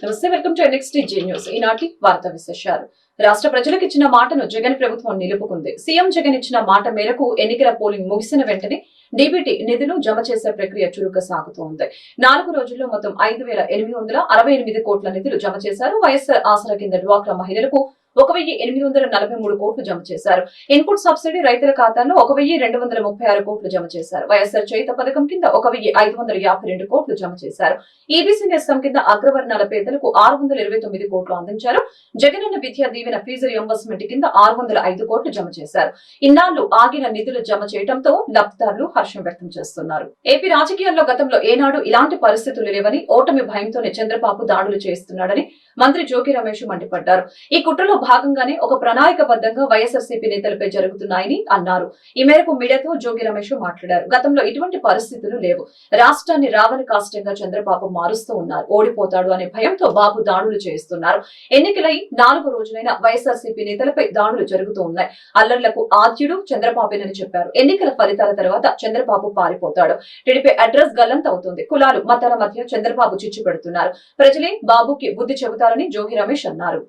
నమస్తే, welcome to next J news. ఈనాటి వార్తా విశేషాలు. రాష్ట్ర ప్రజలకు ఇచ్చిన మాటను జగన్ ప్రభుత్వం నిలుపుకుంది. సీఎం జగన్ ఇచ్చిన మాట మేరకు ఎన్నికల పోలింగ్ ముగిసిన వెంటనే డీబీటీ నిధులు జమ చేసే ప్రక్రియ చురుగ్గా సాగుతోంది. 4 రోజుల్లో మొత్తం 5,868 కోట్ల నిధులు జమ చేశారు. వైఎస్ఆర్ ఆసరా కింద డ్వాక్రా మహిళలకు 1,843 కోట్లు జమ చేశారు. ఇన్పుట్ సబ్సిడీ రైతుల ఖాతాల్లో 1,236 కోట్లు జమ చేశారు. వైఎస్ఆర్ చేయుత పథకం కింద 1,552 కోట్లు జమ చేశారు. ఈబీసీ నేస్తం కింద అగ్రవర్ణాల పేదలకు 629 కోట్లు అందించారు. జగనన్న విద్యా దీవెన ఫీజు రియంబర్స్మెంట్ కింద 605 కోట్లు జమ చేశారు. ఇన్నాళ్లు ఆగిన నిధులు జమ చేయడంతో లబ్ధిదారులు హర్షం వ్యక్తం చేస్తున్నారు. ఏపీ రాజకీయాల్లో గతంలో ఏనాడు ఇలాంటి పరిస్థితులు లేవని, ఓటమి భయంతోనే చంద్రబాబు దాడులు చేస్తున్నాడని మంత్రి జోగి రమేష్ మండిపడ్డారు. ఈ కుట్రలో భాగంగానే ఒక ప్రణాళికబద్ధంగా వైఎస్ఆర్సీపీ నేతలపై జరుగుతున్నాయని అన్నారు. ఈ మేరకు మీడియాతో జోగి రమేష్ మాట్లాడారు. గతంలో ఇటువంటి పరిస్థితులు లేవు. రాష్ట్రాన్ని రావణ కాష్టంగా చంద్రబాబు మారుస్తూ ఉన్నారు. ఓడిపోతాడు అనే భయంతో బాబు దాడులు చేస్తున్నారు. ఎన్నికలై 4 రోజులైన వైఎస్ఆర్సీపీ నేతలపై దాడులు జరుగుతూ ఉన్నాయి. అల్లర్లకు ఆద్యుడు చంద్రబాబేనని చెప్పారు. ఎన్నికల ఫలితాల తర్వాత చంద్రబాబు పారిపోతాడు. టీడీపీ అడ్రస్ గల్లంత అవుతుంది. కులాలు మతాల మధ్య చంద్రబాబు చిచ్చు పెడుతున్నారు. ప్రజలే బాబుకి బుద్ధి చెబుతారని జోగి రమేష్ అన్నారు.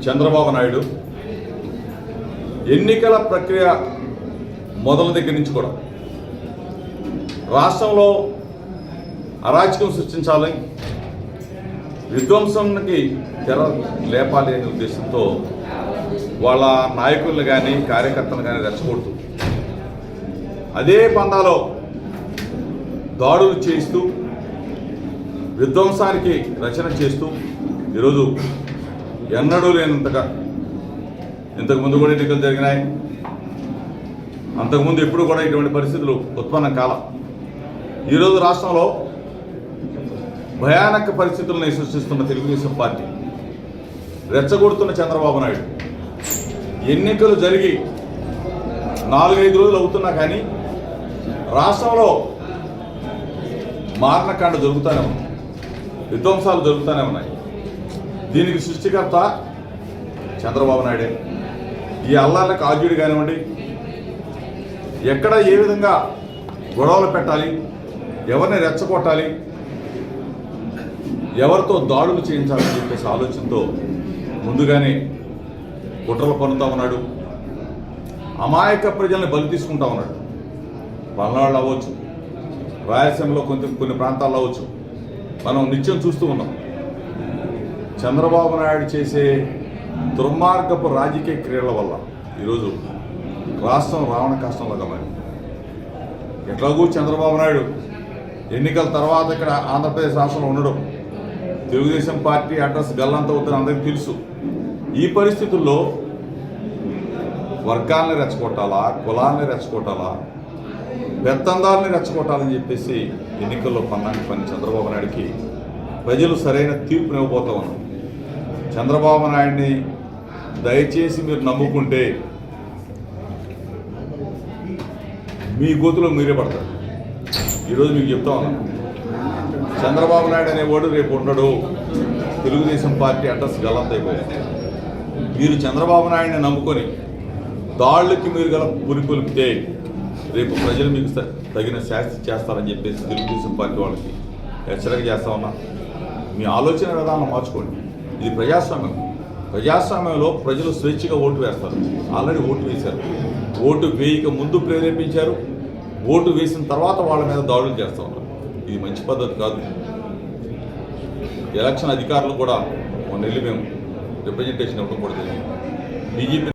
చంద్రబాబు నాయుడు ఎన్నికల ప్రక్రియ మొదల దగ్గర నుంచి కూడా రాష్ట్రంలో అరాచకం సృష్టించాలని, విధ్వంసానికి తెర లేపాలి అనే ఉద్దేశంతో వాళ్ళ నాయకులను కానీ కార్యకర్తలను కానీ రెచ్చగొడుతూ అదే పందాలో దాడులు చేస్తూ విధ్వంసానికి రచన చేస్తూ ఈరోజు ఎన్నడూ లేనంతగా, ఇంతకుముందు కూడా ఎన్నికలు జరిగినాయి, అంతకుముందు ఎప్పుడు కూడా ఇటువంటి పరిస్థితులు ఉత్పన్నం కాల. ఈరోజు రాష్ట్రంలో భయానక పరిస్థితులను సృష్టిస్తున్న తెలుగుదేశం పార్టీ, రెచ్చగొడుతున్న చంద్రబాబు నాయుడు ఎన్నికలు జరిగి 4-5 రోజులు అవుతున్నా కానీ రాష్ట్రంలో మారణకాండ జరుగుతూనే ఉంది, విధ్వంసాలు జరుగుతూనే ఉన్నాయి. దీనికి సృష్టికర్త చంద్రబాబు నాయుడే. ఈ అల్లాలకు ఆద్యుడు కానివ్వండి, ఎక్కడ ఏ విధంగా గొడవలు పెట్టాలి, ఎవరిని రెచ్చగొట్టాలి, ఎవరితో దాడులు చేయించాలని చెప్పేసి ఆలోచనతో ముందుగానే కుట్రలు పన్నుతా ఉన్నాడు. అమాయక ప్రజల్ని బలి తీసుకుంటా ఉన్నాడు. పల్నాడు అవ్వచ్చు, రాయలసీమలో కొన్ని ప్రాంతాల్లో అవ్వచ్చు, మనం నిత్యం చూస్తూ ఉన్నాం. చంద్రబాబు నాయుడు చేసే దుర్మార్గపు రాజకీయ క్రియల వల్ల ఈరోజు రాష్ట్రం రావణ కష్టంలాగా మారింది. ఎట్లాగూ చంద్రబాబు నాయుడు ఎన్నికల తర్వాత ఇక్కడ ఆంధ్రప్రదేశ్ రాష్ట్రంలో ఉండడం, తెలుగుదేశం పార్టీ అడ్రస్ గల్లంత అవుతుందని అందరికీ తెలుసు. ఈ పరిస్థితుల్లో వర్గాల్ని రెచ్చగొట్టాలా, కులాన్ని రెచ్చగొట్టాలా, పెత్తందాలని రెచ్చగొట్టాలని చెప్పేసి ఎన్నికల్లో పని చంద్రబాబు నాయుడికి ప్రజలు సరైన తీర్పునివ్వబోతా ఉన్నారు. చంద్రబాబు నాయుడిని దయచేసి మీరు నమ్ముకుంటే మీ గోతులో మీరే పడతారు. ఈరోజు మీకు చెప్తా ఉన్నాను, చంద్రబాబు నాయుడు అనేవాడు రేపు ఉండడు. తెలుగుదేశం పార్టీ అడ్రస్ గల్లంతైపోయింది. మీరు చంద్రబాబు నాయుడిని నమ్ముకొని దాళ్ళకి మీరు గల పురికొల్పితే రేపు ప్రజలు మీకు తగిన శాస్తి చేస్తారని చెప్పేసి తెలుగుదేశం పార్టీ వాళ్ళకి హెచ్చరిక చేస్తా ఉన్నా. మీ ఆలోచన విధానం మార్చుకోండి. ఇది ప్రజాస్వామ్యం. ప్రజాస్వామ్యంలో ప్రజలు స్వేచ్ఛగా ఓటు వేస్తారు. ఆల్రెడీ ఓటు వేశారు. ఓటు వేయక ముందు ప్రేరేపించారు, ఓటు వేసిన తర్వాత వాళ్ళ మీద దాడులు చేస్తూ ఉన్నారు. ఇది మంచి పద్ధతి కాదు. ఎలక్షన్ అధికారులు కూడా మొన్న మేము రిప్రజెంటేషన్ ఇవ్వడం కూడా జరిగింది.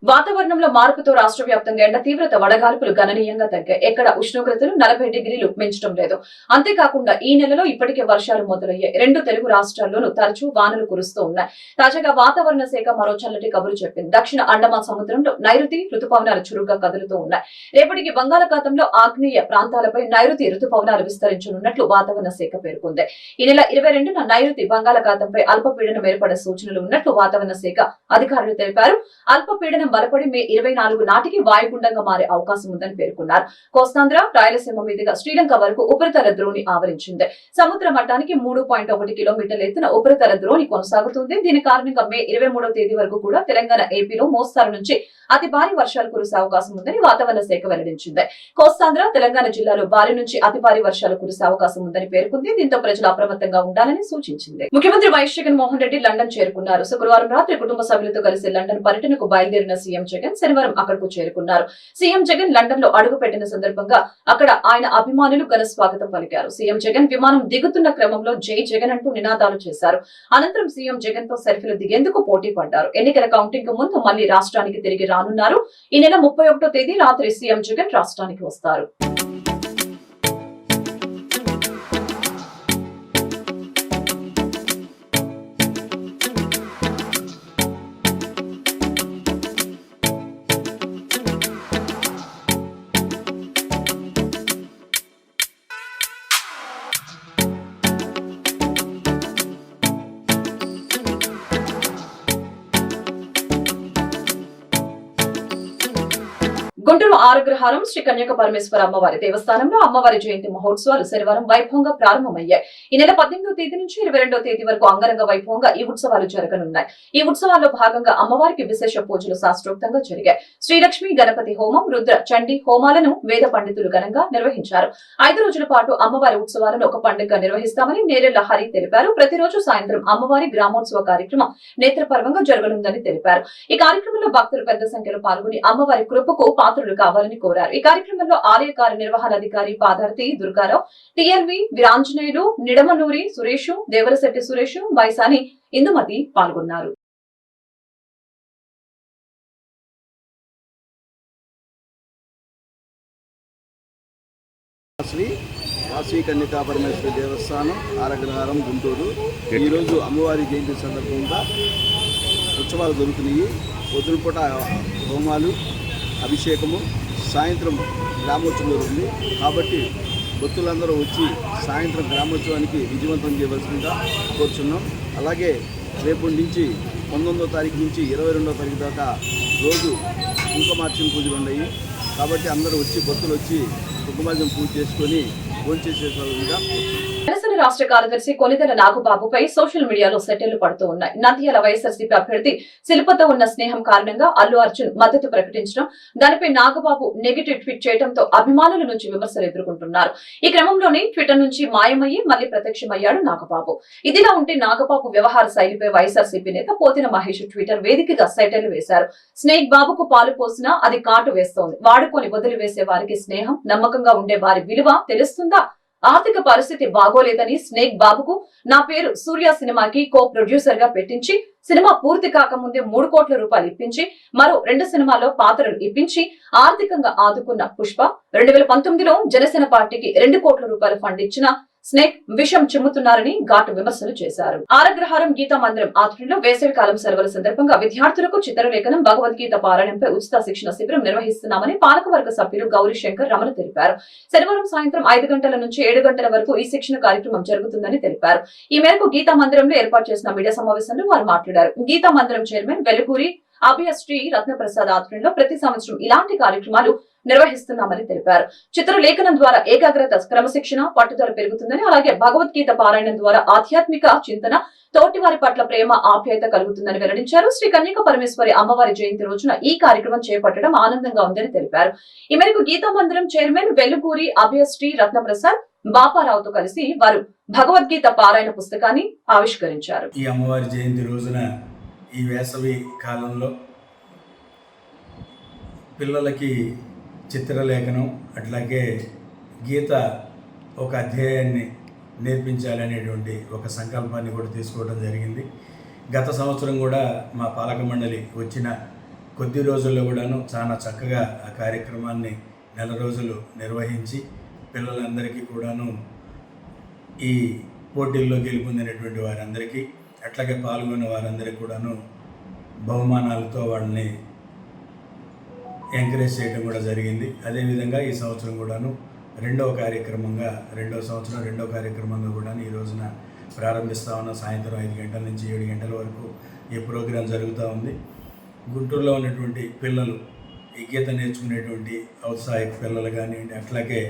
వాతావరణంలో మార్పుతో రాష్ట్ర వ్యాప్తంగా ఎండ తీవ్రత, వడగాల్పులు గణనీయంగా తగ్గాయి. ఎక్కడ ఉష్ణోగ్రతలు 40 డిగ్రీలు మించడం లేదు. అంతేకాకుండా ఈ నెలలో ఇప్పటికే వర్షాలు మొదలయ్యాయి. 2 తెలుగు రాష్ట్రాల్లోనూ తరచూ వానలు కురుస్తూ ఉన్నాయి. తాజాగా వాతావరణ శాఖ మరో చల్లటి కబురు చెప్పింది. దక్షిణ అండమాన్ సముద్రంలో నైరుతి రుతుపవనాలు చురుగ్గా కదులుతూ ఉన్నాయి. రేపటికి బంగాళాఖాతంలో ఆగ్నేయ ప్రాంతాలపై నైరుతి రుతుపవనాలు విస్తరించనున్నట్లు వాతావరణ శాఖ పేర్కొంది. ఈ నెల 22న నైరుతి బంగాళాఖాతంపై అల్పపీడనం ఏర్పడే సూచనలు ఉన్నట్లు వాతావరణ శాఖ అధికారులు తెలిపారు. అల్ప అల్పపీడనం బలపడి మే 24 నాటికి వాయుగుండంగా మారే అవకాశం ఉందని పేర్కొన్నారు. కోస్తాంధ్ర, రాయలసీమ మీదుగా శ్రీలంక వరకు ఉపరితల ద్రోణి ఆవరించింది. సముద్ర మట్టానికి 3.1 కిలోమీటర్ల ఎత్తున ఉపరితల ద్రోణి కొనసాగుతుంది. దీని కారణంగా మే 23వ తేదీ వరకు కూడా తెలంగాణ, ఏపీలో మోస్తారు నుంచి అతి భారీ వర్షాలు కురిసే అవకాశం ఉందని వాతావరణ శాఖ వెల్లడించింది. కోస్తాంధ్ర, తెలంగాణ జిల్లాలో భారీ నుంచి అతి భారీ వర్షాలు కురిసే అవకాశం ఉందని పేర్కొంది. దీంతో ప్రజలు అప్రమత్తంగా ఉండాలని సూచించింది. ముఖ్యమంత్రి వైఎస్ జగన్మోహన్ రెడ్డి లండన్ చేరుకున్నారు. శుక్రవారం రాత్రి కుటుంబ సభ్యులతో కలిసి లండన్ పర్యటనకు బయలుదేరిన సీఎం జగన్ శనివారం అక్కడకు చేరుకున్నారు. సీఎం జగన్ లండన్ లో అడుగు పెట్టిన సందర్భంగా అక్కడ ఆయన అభిమానులు ఘన స్వాగతం పలికారు. సీఎం జగన్ విమానం దిగుతున్న క్రమంలో జై జగన్ అంటూ నినాదాలు చేశారు. అనంతరం సీఎం జగన్ తో సెల్ఫీలు దిగేందుకు పోటీ పడ్డారు. ఎన్నికల కౌంటింగ్ కు ముందు మళ్లీ రాష్ట్రానికి తిరిగి రానున్నారు. ఈ నెల 31వ తేదీ రాత్రి సీఎం జగన్ రాష్ట్రానికి వస్తారు. గుంటూరు ఆరుగ్రహారం శ్రీ కన్యక పరమేశ్వర అమ్మవారి దేవస్థానంలో అమ్మవారి జయంతి మహోత్సవాలు శనివారం వైభవంగా ప్రారంభమయ్యాయి. ఈ నెల 18వ తేదీ నుంచి 22వ తేదీ వరకు అంగరంగ వైభవంగా ఈ ఉత్సవాలు జరగనున్నాయి. ఈ ఉత్సవాల్లో భాగంగా అమ్మవారికి విశేష పూజలు శాస్త్రోక్తంగా జరిగాయి. శ్రీలక్ష్మి గణపతి హోమం, రుద్ర చండీ హోమాలను వేద పండితులు ఘనంగా నిర్వహించారు. 5 రోజుల పాటు అమ్మవారి ఉత్సవాలను ఒక పండుగగా నిర్వహిస్తామని నేరెళ్ల హరి తెలిపారు. ప్రతిరోజు సాయంత్రం అమ్మవారి గ్రామోత్సవ కార్యక్రమం నేత్రపర్వంగా జరగనుందని తెలిపారు. ఈ కార్యక్రమంలో భక్తులు పెద్ద సంఖ్యలో పాల్గొని అమ్మవారి కృపకు పాత్రులు కావాలని కోరారు. ఈ కార్యక్రమంలో ఆలయ కార్యనిర్వహణాధికారి పాదార్తి దుర్గారావు, టిఎల్వి వీరాంజనేయులు, నిడమనూరి సురేష్, దేవరశెట్టి సురేష్, బైసాని ఇందుమతి పాల్గొన్నారు. శ్రీ కన్యకా పరమేశ్వరి దేవస్థానం, ఆరగ్రహారం, గుంటూరు. ఈరోజు అమ్మవారి జయంతి సందర్భంగా ఉత్సవాలు జరుగుతున్నాయి. పొద్దున పూట హోమాలు, అభిషేకము, సాయంత్రం గ్రామోత్సవం జరుగుతుంది. కాబట్టి భక్తులందరూ వచ్చి సాయంత్రం గ్రామోత్సవానికి విజయవంతం చేయవలసిందిగా కోరుచున్నాం. అలాగే రేపటి నుంచి 19వ తారీఖు నుంచి 22వ తారీఖు దాకా రోజు కుంకుమార్చన పూజలు ఉన్నాయి. కాబట్టి అందరూ వచ్చి భక్తులు వచ్చి కుంకుమార్చన పూజ చేసుకొని భోంచేసేవాళ్ళుగా జనసేన రాష్ట్ర కార్యదర్శి కొనిదెల నాగబాబుపై సోషల్ మీడియాలో సెటిల్లు పడుతూ ఉన్నాయి. నంద్యాల వైఎస్ఆర్సీపీ అభ్యర్థి శిల్పతో ఉన్న స్నేహం కారణంగా అల్లు అర్జున్ మద్దతు ప్రకటించడం, దానిపై నాగబాబు నెగిటివ్ ట్వీట్ చేయడంతో అభిమానుల నుంచి విమర్శలు ఎదుర్కొంటున్నారు. ఈ క్రమంలోనే ట్విట్టర్ నుంచి మాయమయ్యి మళ్లీ ప్రత్యక్షమయ్యాడు నాగబాబు. ఇదిలా ఉంటే నాగబాబు వ్యవహార శైలిపై వైఎస్ఆర్సీపీ నేత పోతిన మహేష్ ట్విట్టర్ వేదికగా సెటిల్లు వేశారు. స్నేక్ బాబుకు పాలు పోసినా అది కాటు వేస్తోంది. వాడుకొని వదిలివేసే వారికి స్నేహం, నమ్మకంగా ఉండే వారి విలువ తెలుస్తుందా? ఆర్థిక పరిస్థితి బాగోలేదని స్నేక్ బాబుకు నా పేరు సూర్య సినిమాకి కో ప్రొడ్యూసర్ గా పెట్టించి సినిమా పూర్తి కాకముందే 3 కోట్ల రూపాయలు ఇప్పించి మరో 2 సినిమాల్లో పాత్రలు ఇప్పించి ఆర్థికంగా ఆదుకున్న పుష్ప 2019లో జనసేన పార్టీకి 2 కోట్ల రూపాయల ఫండ్ ఇచ్చిన స్నేక్ విషం చిమ్ముతున్నారని ఘాటు విమర్శలు చేశారు. ఆరగ్రహారం గీతా మందిరం ఆధ్వర్యంలో వేసవి కాలం సెలవుల సందర్భంగా విద్యార్థులకు చిత్రలేఖనం, భగవద్గీత పారాయణంపై ఉచిత శిక్షణ శిబిరం నిర్వహిస్తున్నామని పాలకవర్గ సభ్యులు గౌరీశంకర్ రమణ తెలిపారు. శనివారం సాయంత్రం 5 గంటల నుంచి 7 గంటల వరకు ఈ శిక్షణ కార్యక్రమం జరుగుతుందని తెలిపారు. ఈ మేరకు గీతా మందిరంలో ఏర్పాటు చేసిన మీడియా సమావేశంలో వారు మాట్లాడారు. గీతా మందిరం చైర్మన్ వెలుకూరి అభయశ్రీ రత్నప్రసాద్ ఆధ్వర్యంలో ప్రతి సంవత్సరం ఇలాంటి కార్యక్రమాలు నిర్వహిస్తున్నామని తెలిపారు. చిత్రలేఖనం ద్వారా ఏకాగ్రత, క్రమశిక్షణ, పట్టుదల పెరుగుతుందని, అలాగే భగవద్గీత పారాయణం ద్వారా ఆధ్యాత్మిక చింతన, తోటివారి పట్ల ప్రేమ, ఆప్యాయత కలుగుతుందని వెల్లడించారు. శ్రీ కన్యక పరమేశ్వరి అమ్మవారి జయంతి రోజున ఈ కార్యక్రమం చేపట్టడం ఆనందంగా ఉందని తెలిపారు. ఈ మేరకు గీతా మందిరం చైర్మన్ వెలుగూరి అభయశ్రీ రత్నప్రసాద్ బాపారావుతో కలిసి వారు భగవద్గీత పారాయణ పుస్తకాన్ని ఆవిష్కరించారు. ఈ అమ్మవారి జయంతి రోజున ఈ వేసవి కాలంలో పిల్లలకి చిత్రలేఖనం, అట్లాగే గీత ఒక అధ్యాయాన్ని నేర్పించాలనేటువంటి ఒక సంకల్పాన్ని కూడా తీసుకోవడం జరిగింది. గత సంవత్సరం కూడా మా పాలక మండలి వచ్చిన కొద్ది రోజుల్లో కూడాను చాలా చక్కగా ఆ కార్యక్రమాన్ని 4 రోజులు నిర్వహించి పిల్లలందరికీ కూడాను ఈ పోటీల్లో గెలుపొందినటువంటి వారందరికీ, అట్లాగే పాల్గొన్న వారందరికీ కూడాను బహుమానాలతో వాళ్ళని ఎంకరేజ్ చేయడం కూడా జరిగింది. అదేవిధంగా ఈ సంవత్సరం కూడాను రెండవ కార్యక్రమంగా కూడా ఈ రోజున ప్రారంభిస్తా ఉన్న సాయంత్రం 5 గంటల నుంచి 7 గంటల వరకు ఈ ప్రోగ్రాం జరుగుతూ ఉంది. గుంటూరులో ఉన్నటువంటి పిల్లలు ఈ గీత నేర్చుకునేటువంటి ఔత్సాహిక పిల్లలు కానివ్వండి, అట్లాగే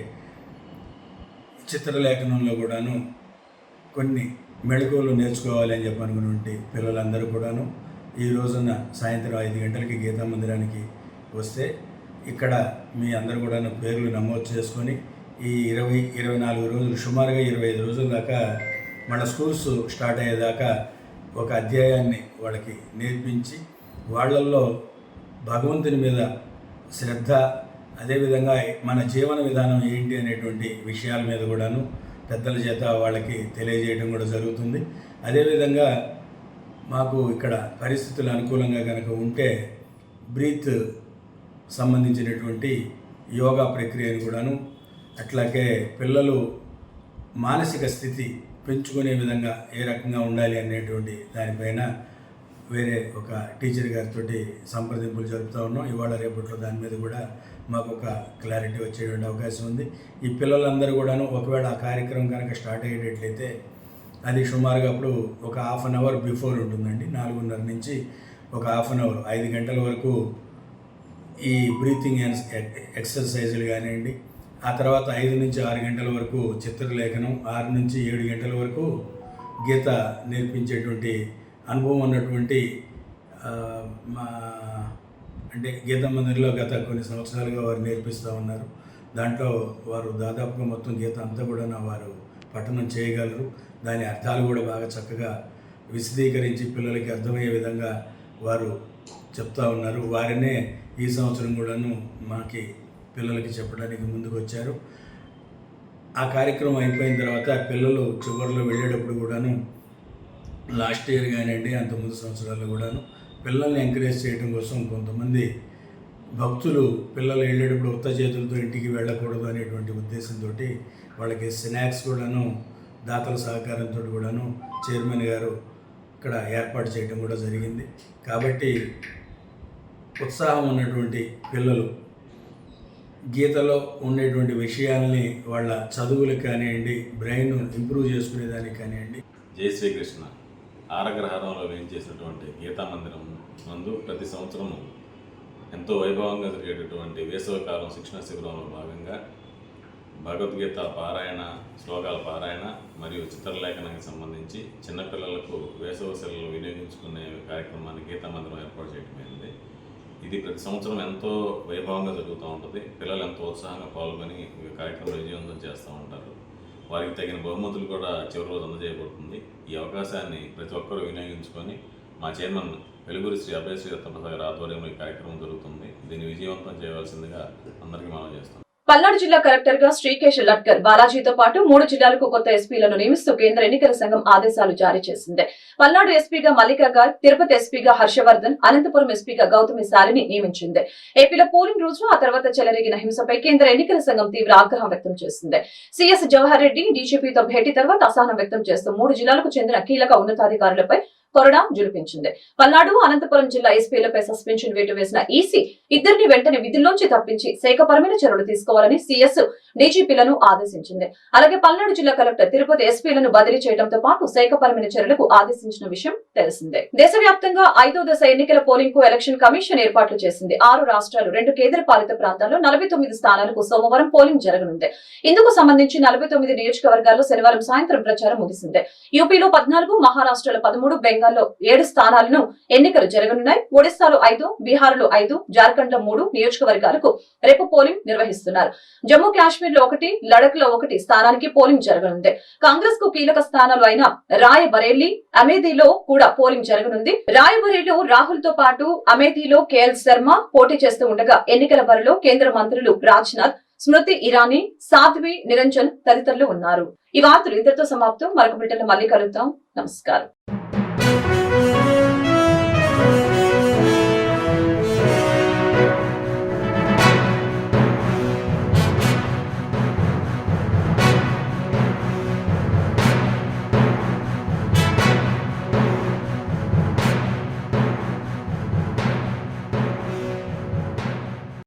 చిత్రలేఖనంలో కూడాను కొన్ని మెళకువలు నేర్చుకోవాలి అని చెప్పి అనుకున్నటువంటి పిల్లలందరూ కూడాను ఈ రోజున సాయంత్రం 5 గంటలకి గీతా మందిరానికి వస్తే ఇక్కడ మీ అందరూ కూడాను పేర్లు నమోదు చేసుకొని ఈ 24 రోజులు, సుమారుగా 25 రోజుల దాకా మన స్కూల్స్ స్టార్ట్ అయ్యేదాకా ఒక అధ్యాయాన్ని వాళ్ళకి నేర్పించి వాళ్ళల్లో భగవంతుని మీద శ్రద్ధ, అదేవిధంగా మన జీవన విధానం ఏంటి అనేటువంటి విషయాల మీద కూడాను పెద్దల చేత వాళ్ళకి తెలియజేయడం కూడా జరుగుతుంది. అదేవిధంగా మాకు ఇక్కడ పరిస్థితులు అనుకూలంగా కనుక ఉంటే బ్రీత్ సంబంధించినటువంటి యోగా ప్రక్రియను కూడాను, అట్లాగే పిల్లలు మానసిక స్థితి పెంచుకునే విధంగా ఏ రకంగా ఉండాలి అనేటువంటి దానిపైన వేరే ఒక టీచర్ గారితో సంప్రదింపులు జరుపుతూ ఉన్నాం. ఇవాళ రేపట్లో దాని మీద కూడా మాకు ఒక క్లారిటీ వచ్చేటువంటి అవకాశం ఉంది. ఈ పిల్లలందరూ కూడాను ఒకవేళ ఆ కార్యక్రమం కనుక స్టార్ట్ అయ్యేటట్లయితే అది సుమారుగా అప్పుడు ఒక హాఫ్ అన్ అవర్ బిఫోర్ ఉంటుందండి. 4:30 నుంచి ఒక హాఫ్ అన్ అవర్ 5 గంటల వరకు ఈ బ్రీతింగ్ ఎక్సర్సైజులు కానివ్వండి, ఆ తర్వాత 5 నుంచి 6 గంటల వరకు చిత్రలేఖనం, 6 నుంచి 7 గంటల వరకు గీత నేర్పించేటువంటి అనుభవం ఉన్నటువంటి మా అంటే గీతా మందిర్లో గత కొన్ని సంవత్సరాలుగా వారు నేర్పిస్తూ ఉన్నారు. దాంట్లో వారు దాదాపుగా మొత్తం గీత అంతా కూడా వారు పఠనం చేయగలరు. దాని అర్థాలు కూడా బాగా చక్కగా విశదీకరించి పిల్లలకి అర్థమయ్యే విధంగా వారు చెప్తా ఉన్నారు. వారినే ఈ సంవత్సరం కూడాను మాకి పిల్లలకి చెప్పడానికి ముందుకు వచ్చారు. ఆ కార్యక్రమం అయిపోయిన తర్వాత పిల్లలు చివరిలో వెళ్ళేటప్పుడు కూడాను లాస్ట్ ఇయర్ కానివ్వండి, అంతకుముందు సంవత్సరాల్లో కూడాను పిల్లల్ని ఎంకరేజ్ చేయడం కోసం కొంతమంది భక్తులు పిల్లలు వెళ్ళేటప్పుడు ఉత్త చేతులతో ఇంటికి వెళ్ళకూడదు అనేటువంటి ఉద్దేశంతో వాళ్ళకి స్నాక్స్ కూడాను దాతల సహకారంతో కూడాను చైర్మన్ గారు ఇక్కడ ఏర్పాటు చేయడం కూడా జరిగింది. కాబట్టి ఉత్సాహం ఉన్నటువంటి పిల్లలు గీతలో ఉండేటువంటి విషయాల్ని వాళ్ళ చదువులకు కానివ్వండి, బ్రెయిన్ ఇంప్రూవ్ చేసుకునేదానికి కానివ్వండి. జై శ్రీకృష్ణ. ఆరగ్రహారంలో వేయించేసినటువంటి గీతా మందిరం నందు ప్రతి సంవత్సరం ఎంతో వైభవంగా జరిగేటటువంటి వేసవికాలం శిక్షణ శిబిరంలో భాగంగా భగవద్గీత పారాయణ, శ్లోకాల పారాయణ మరియు చిత్రలేఖనానికి సంబంధించి చిన్నపిల్లలకు వేసవి సెలవులు వినియోగించుకునే కార్యక్రమాన్ని గీతా మందిరం ఏర్పాటు చేయడమైంది. ఇది ప్రతి సంవత్సరం ఎంతో వైభవంగా జరుగుతూ ఉంటుంది. పిల్లలు ఎంతో ఉత్సాహంగా పాల్గొని ఈ కార్యక్రమం విజయవంతం చేస్తూ ఉంటారు. వారికి తగిన బహుమతులు కూడా చివరి రోజు అందజేయబడుతుంది. ఈ అవకాశాన్ని ప్రతి ఒక్కరూ వినియోగించుకొని మా చైర్మన్ వెలుగురి శ్రీ అభయశ్రీ రత్నప్రసాద్ గారి ఆధ్వర్యంలో ఈ కార్యక్రమం జరుగుతుంది. దీన్ని విజయవంతం చేయవలసిందిగా అందరికీ మనం చేస్తాం. పల్నాడు జిల్లా కలెక్టర్ గా శ్రీకేశ్ లట్కర్ బాలాజీతో పాటు 3 జిల్లాలకు కొత్త ఎస్పీలను నియమిస్తూ కేంద్ర ఎన్నికల సంఘం ఆదేశాలు జారీ చేసింది. పల్నాడు ఎస్పీగా మల్లికా గారు, తిరుపతి ఎస్పీగా హర్షవర్ధన్, అనంతపురం ఎస్పీగా గౌతమి శాలిని నియమించింది. ఏపీలో పోలింగ్ రోజు ఆ తర్వాత చెలరేగిన హింసపై కేంద్ర ఎన్నికల సంఘం తీవ్ర ఆగ్రహం వ్యక్తం చేసింది. సీఎస్ జవహర్ రెడ్డి డీజీపీతో భేటీ తర్వాత అసహనం వ్యక్తం చేస్తూ 3 జిల్లాలకు చెందిన కీలక ఉన్నతాధికారులపై కొరడా జులిపించింది. పల్నాడు, అనంతపురం జిల్లా ఎస్పీలపై సస్పెన్షన్ వేటు వేసిన ఈసీ ఇద్దరిని వెంటనే విధుల్లోంచి తప్పించి శాఖపరమైన చర్యలు తీసుకోవాలని సీఎస్ డీజీపీలను ఆదేశించింది. అలాగే పల్నాడు జిల్లా కలెక్టర్ తిరుపతి ఎస్పీలను బదిలీ చేయడంతో పాటు శాఖపరమైన చర్యలకు ఆదేశించిన విషయం తెలిసిందే. దేశవ్యాప్తంగా 5వ దశ ఎన్నికల పోలింగ్ కు ఎలక్షన్ కమిషన్ ఏర్పాట్లు చేసింది. 6 రాష్ట్రాలు, 2 కేంద్ర పాలిత ప్రాంతాల్లో 49 స్థానాలకు సోమవారం పోలింగ్ జరగనుంది. ఇందుకు సంబంధించి 49 నియోజకవర్గాల్లో శనివారం సాయంత్రం ప్రచారం ముగిసింది. యూపీలో 14, మహారాష్ట్రలో 13, బెంగాల్లో 7 స్థానాలను ఎన్నికలు జరగనున్నాయి. ఒడిశాలో 5, బీహార్లో 5, జార్ఖండ్ లో 3 నియోజకవర్గాలకు రేపు పోలింగ్ నిర్వహిస్తున్నారు. జమ్మూ కాశ్మీర్ లో 1, లడక్ లో 1 స్థానానికి పోలింగ్ జరగనుంది. కాంగ్రెస్ కు కీలక స్థానాలు అయిన రాయబరేలీ, అమేథీలో కూడా పోలింగ్ జరగనుంది. రాయబరేలీలో రాహుల్ తో పాటు అమేథీలో కేఎల్ శర్మ పోటీ చేస్తూ ఉండగా ఎన్నికల బరిలో కేంద్ర మంత్రులు రాజ్నాథ్, స్మృతి ఇరానీ, సాధ్వి నిరంజన్ తదితరులు ఉన్నారు. ఈ వార్తలు ఇంతటితో సమాప్తం. మరొక బిడ్డలో మళ్ళీ కలుద్దాం. నమస్కారం.